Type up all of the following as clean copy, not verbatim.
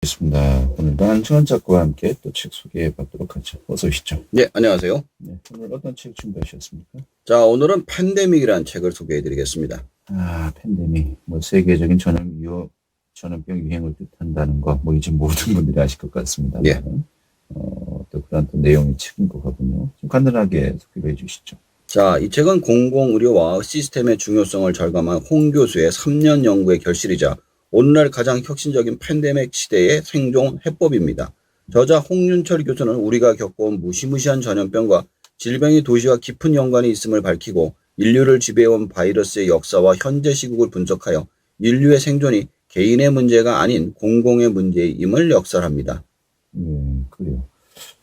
좋습니다. 오늘도 안승환 작가와 함께 또 책 소개해 보도록 하죠. 어서 오시죠. 네, 안녕하세요. 네, 오늘 어떤 책 준비하셨습니까? 자, 오늘은 팬데믹이라는 책을 소개해 드리겠습니다. 팬데믹, 세계적인 전염병 유행을 뜻한다는 거, 이제 모든 분들이 아실 것 같습니다. 예. 또 그런 또 내용의 책인 것 같군요. 좀 간단하게 소개해 주시죠. 자, 이 책은 공공의료와 시스템의 중요성을 절감한 홍 교수의 3년 연구의 결실이자 오늘날 가장 혁신적인 팬데믹 시대의 생존 해법입니다. 저자 홍윤철 교수는 우리가 겪어온 무시무시한 전염병과 질병이 도시와 깊은 연관이 있음을 밝히고 인류를 지배해온 바이러스의 역사와 현재 시국을 분석하여 인류의 생존이 개인의 문제가 아닌 공공의 문제임을 역설합니다. 그래요.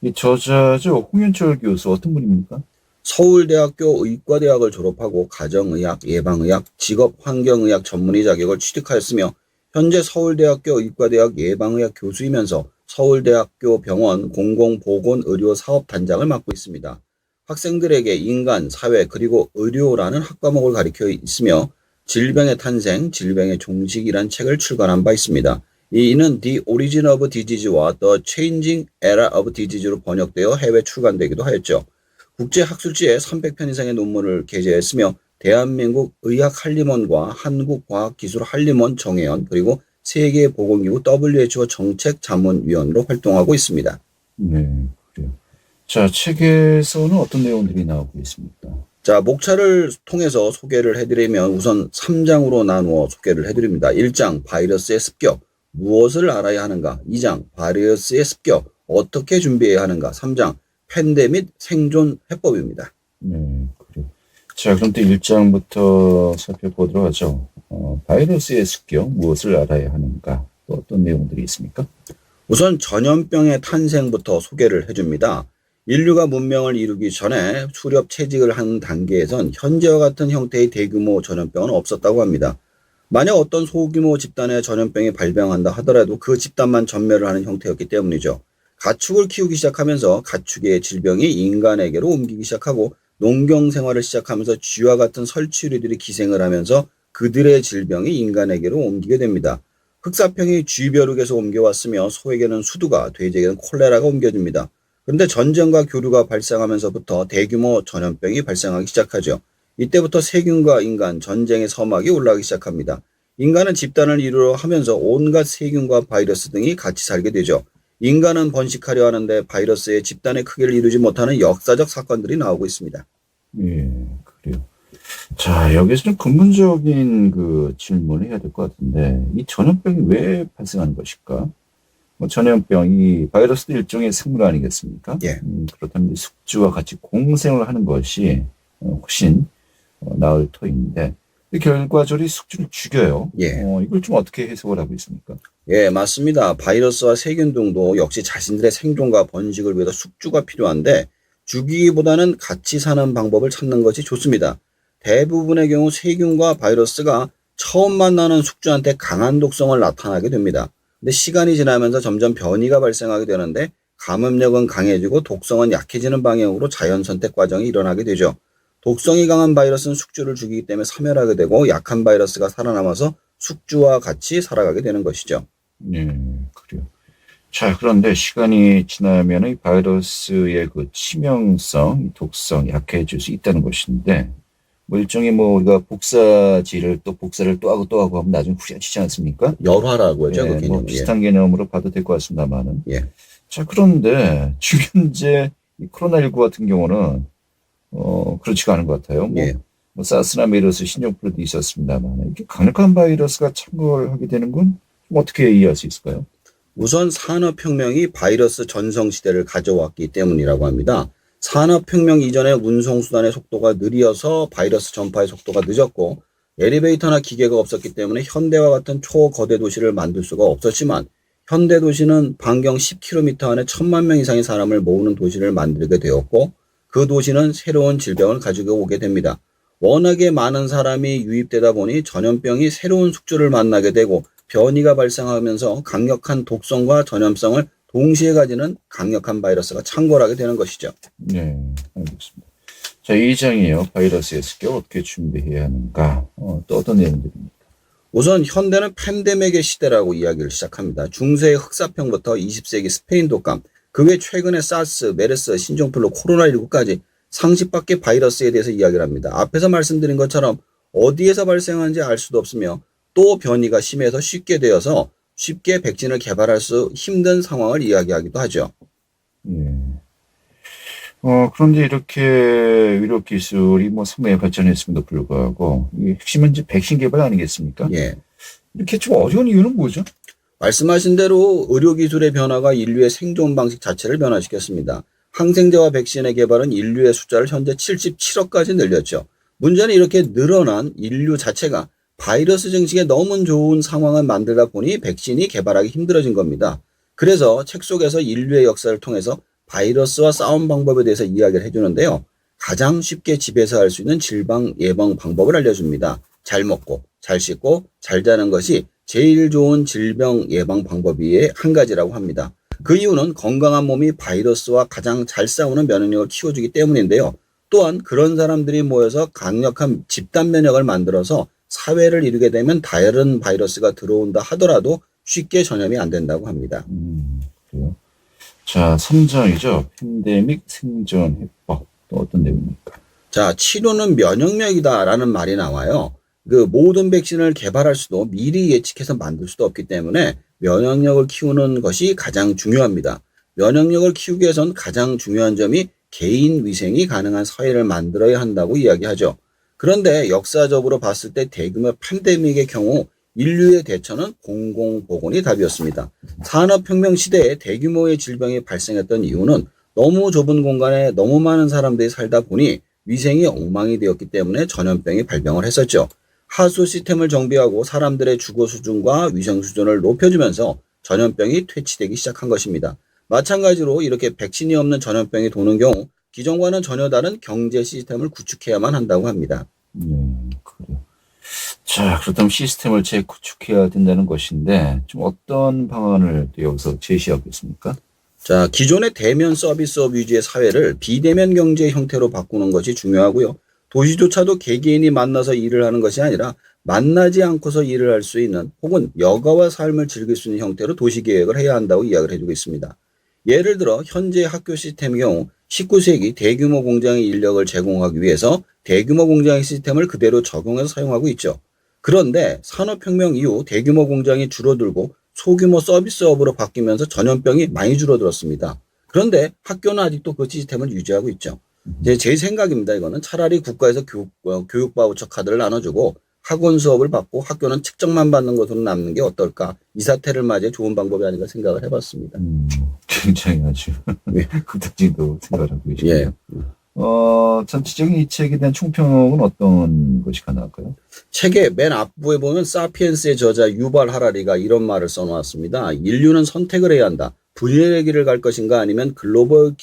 이 저자죠, 홍윤철 교수 어떤 분입니까? 서울대학교 의과대학을 졸업하고 가정의학, 예방의학, 직업환경의학 전문의 자격을 취득하였으며 현재 서울대학교 의과대학 예방의학 교수이면서 서울대학교 병원 공공보건의료사업단장을 맡고 있습니다. 학생들에게 인간, 사회, 그리고 의료라는 학과목을 가르쳐 있으며 질병의 탄생, 질병의 종식이란 책을 출간한 바 있습니다. 이는 The Origin of Disease와 The Changing Era of Disease로 번역되어 해외 출간되기도 하였죠. 국제학술지에 300편 이상의 논문을 게재했으며 대한민국 의학한림원과 한국과학기술한림원 정회원 그리고 세계보건기구 WHO 정책자문위원으로 활동하고 있습니다. 네, 그래요. 자, 책에서는 어떤 내용들이 나오고 있습니까? 자, 목차를 통해서 소개를 해드리면 우선 3장으로 나누어 소개를 해드립니다. 1장 바이러스의 습격, 무엇을 알아야 하는가? 2장 바이러스의 습격, 어떻게 준비해야 하는가? 3장 팬데믹 생존 해법입니다. 네, 그래요. 자, 그럼 또 1장부터 살펴보도록 하죠. 바이러스의 습격, 무엇을 알아야 하는가? 또 어떤 내용들이 있습니까? 우선 전염병의 탄생부터 소개를 해줍니다. 인류가 문명을 이루기 전에 수렵 채직을 한 단계에선 현재와 같은 형태의 대규모 전염병은 없었다고 합니다. 만약 어떤 소규모 집단의 전염병이 발병한다 하더라도 그 집단만 전멸을 하는 형태였기 때문이죠. 가축을 키우기 시작하면서 가축의 질병이 인간에게로 옮기기 시작하고 농경 생활을 시작하면서 쥐와 같은 설치류들이 기생을 하면서 그들의 질병이 인간에게로 옮기게 됩니다. 흑사병이 쥐벼룩에서 옮겨왔으며 소에게는 수두가, 돼지에게는 콜레라가 옮겨집니다. 그런데 전쟁과 교류가 발생하면서부터 대규모 전염병이 발생하기 시작하죠. 이때부터 세균과 인간, 전쟁의 서막이 올라가기 시작합니다. 인간은 집단을 이루려 하면서 온갖 세균과 바이러스 등이 같이 살게 되죠. 인간은 번식하려 하는데 바이러스의 집단의 크기를 이루지 못하는 역사적 사건들이 나오고 있습니다. 예, 그래요. 자, 여기서 좀 근본적인 질문을 해야 될 것 같은데, 이 전염병이 왜 발생하는 것일까? 전염병이 바이러스도 일종의 생물 아니겠습니까? 예. 그렇다면 이제 숙주와 같이 공생을 하는 것이 훨씬 나을 터인데, 결과적으로 숙주를 죽여요. 예. 이걸 좀 어떻게 해석을 하고 있습니까? 예, 맞습니다. 바이러스와 세균 등도 역시 자신들의 생존과 번식을 위해서 숙주가 필요한데 죽이기보다는 같이 사는 방법을 찾는 것이 좋습니다. 대부분의 경우 세균과 바이러스가 처음 만나는 숙주한테 강한 독성을 나타나게 됩니다. 근데 시간이 지나면서 점점 변이가 발생하게 되는데 감염력은 강해지고 독성은 약해지는 방향으로 자연 선택 과정이 일어나게 되죠. 독성이 강한 바이러스는 숙주를 죽이기 때문에 사멸하게 되고 약한 바이러스가 살아남아서 숙주와 같이 살아가게 되는 것이죠. 네, 그래요. 자, 그런데 시간이 지나면 이 바이러스의 치명성, 독성 약해질 수 있다는 것인데, 일종의 우리가 복사를 또 하고 하면 나중에 후려치지 않습니까? 열화라고 하죠. 그 개념이. 비슷한 개념으로 봐도 될 것 같습니다만은. 예. 자, 그런데 지금 이제 이 코로나19 같은 경우는 그렇지가 않은 것 같아요. 예. 사스나 메르스, 신종플루도 있었습니다만 이렇게 강력한 바이러스가 창궐하게 되는 건 어떻게 이해할 수 있을까요? 우선 산업혁명이 바이러스 전성시대를 가져왔기 때문이라고 합니다. 산업혁명 이전에 운송수단의 속도가 느려서 바이러스 전파의 속도가 늦었고 엘리베이터나 기계가 없었기 때문에 현대와 같은 초거대 도시를 만들 수가 없었지만 현대 도시는 반경 10km 안에 1000만 명 이상의 사람을 모으는 도시를 만들게 되었고 그 도시는 새로운 질병을 가지고 오게 됩니다. 워낙에 많은 사람이 유입되다 보니 전염병이 새로운 숙주를 만나게 되고 변이가 발생하면서 강력한 독성과 전염성을 동시에 가지는 강력한 바이러스가 창궐하게 되는 것이죠. 네, 알겠습니다. 자, 2장이에요. 바이러스의 습격 어떻게 준비해야 하는가? 또 어떤 내용들입니까? 우선 현대는 팬데믹의 시대라고 이야기를 시작합니다. 중세의 흑사병부터 20세기 스페인 독감, 그 외 최근에 사스, 메르스, 신종플루, 코로나19까지 상식밖의 바이러스에 대해서 이야기를 합니다. 앞에서 말씀드린 것처럼 어디에서 발생하는지 알 수도 없으며 또 변이가 심해서 쉽게 되어서 쉽게 백신을 개발할 수 힘든 상황을 이야기하기도 하죠. 예. 그런데 이렇게 의료 기술이 뭐 상당히 발전했음에도 불구하고 이 핵심은 이제 백신 개발 아니겠습니까? 예. 이렇게 좀 어려운 이유는 뭐죠? 말씀하신 대로 의료기술의 변화가 인류의 생존 방식 자체를 변화시켰습니다. 항생제와 백신의 개발은 인류의 숫자를 현재 77억까지 늘렸죠. 문제는 이렇게 늘어난 인류 자체가 바이러스 증식에 너무 좋은 상황을 만들다 보니 백신이 개발하기 힘들어진 겁니다. 그래서 책 속에서 인류의 역사를 통해서 바이러스와 싸움 방법에 대해서 이야기를 해주는데요. 가장 쉽게 집에서 할 수 있는 질병 예방 방법을 알려줍니다. 잘 먹고, 잘 씻고, 잘 자는 것이 제일 좋은 질병 예방 방법이 한 가지라고 합니다. 그 이유는 건강한 몸이 바이러스와 가장 잘 싸우는 면역력을 키워주기 때문인데요. 또한 그런 사람들이 모여서 강력한 집단 면역을 만들어서 사회를 이루게 되면 다른 바이러스가 들어온다 하더라도 쉽게 전염이 안 된다고 합니다. 그래요. 자, 3장이죠. 팬데믹 생존 해법. 또 어떤 내용입니까? 자, 치료는 면역력이다라는 말이 나와요. 그 모든 백신을 개발할 수도 미리 예측해서 만들 수도 없기 때문에 면역력을 키우는 것이 가장 중요합니다. 면역력을 키우기 위해선 가장 중요한 점이 개인 위생이 가능한 사회를 만들어야 한다고 이야기하죠. 그런데 역사적으로 봤을 때 대규모 팬데믹의 경우 인류의 대처는 공공보건이 답이었습니다. 산업혁명 시대에 대규모의 질병이 발생했던 이유는 너무 좁은 공간에 너무 많은 사람들이 살다 보니 위생이 엉망이 되었기 때문에 전염병이 발병을 했었죠. 하수 시스템을 정비하고 사람들의 주거 수준과 위생 수준을 높여주면서 전염병이 퇴치되기 시작한 것입니다. 마찬가지로 이렇게 백신이 없는 전염병이 도는 경우 기존과는 전혀 다른 경제 시스템을 구축해야만 한다고 합니다. 그래요. 자, 그렇다면 시스템을 재구축해야 된다는 것인데 좀 어떤 방안을 또 여기서 제시하겠습니까? 자, 기존의 대면 서비스업 위주의 사회를 비대면 경제 형태로 바꾸는 것이 중요하고요. 도시조차도 개개인이 만나서 일을 하는 것이 아니라 만나지 않고서 일을 할 수 있는 혹은 여가와 삶을 즐길 수 있는 형태로 도시계획을 해야 한다고 이야기를 해주고 있습니다. 예를 들어 현재 학교 시스템의 경우 19세기 대규모 공장의 인력을 제공하기 위해서 대규모 공장의 시스템을 그대로 적용해서 사용하고 있죠. 그런데 산업혁명 이후 대규모 공장이 줄어들고 소규모 서비스업으로 바뀌면서 전염병이 많이 줄어들었습니다. 그런데 학교는 아직도 그 시스템을 유지하고 있죠. 제 생각입니다. 이거는 차라리 국가에서 교육 바우처 카드를 나눠주고 학원 수업을 받고 학교는 측정만 받는 것으로 남는 게 어떨까? 이 사태를 맞이해 좋은 방법이 아닌가 생각을 해봤습니다. 굉장히 아주 극단적으로 생각을 하고 계시네요. 예. 전체적인 이 책에 대한 총평은 어떤 것이 가능할까요? 책의 맨 앞부에 보면 사피엔스의 저자 유발 하라리가 이런 말을 써놓았습니다. 인류는 선택을 해야 한다. 분열의 길을 갈 것인가 아니면 글로벌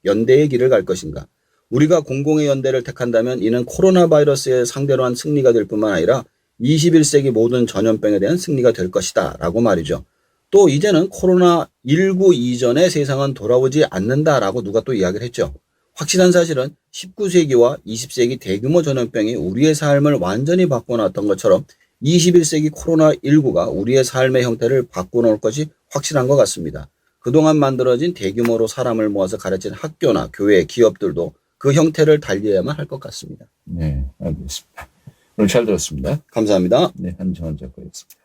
연대의 길을 갈 것인가. 우리가 공공의 연대를 택한다면 이는 코로나 바이러스의 상대로 한 승리가 될 뿐만 아니라 21세기 모든 전염병에 대한 승리가 될 것이다 라고 말이죠. 또 이제는 코로나19 이전의 세상은 돌아오지 않는다라고 누가 또 이야기를 했죠. 확실한 사실은 19세기와 20세기 대규모 전염병이 우리의 삶을 완전히 바꿔놨던 것처럼 21세기 코로나19가 우리의 삶의 형태를 바꿔놓을 것이 확실한 것 같습니다. 그동안 만들어진 대규모로 사람을 모아서 가르친 학교나 교회, 기업들도 그 형태를 달리해야만 할 것 같습니다. 네, 알겠습니다. 오늘 잘 들었습니다. 감사합니다. 네, 한정환 작가였습니다.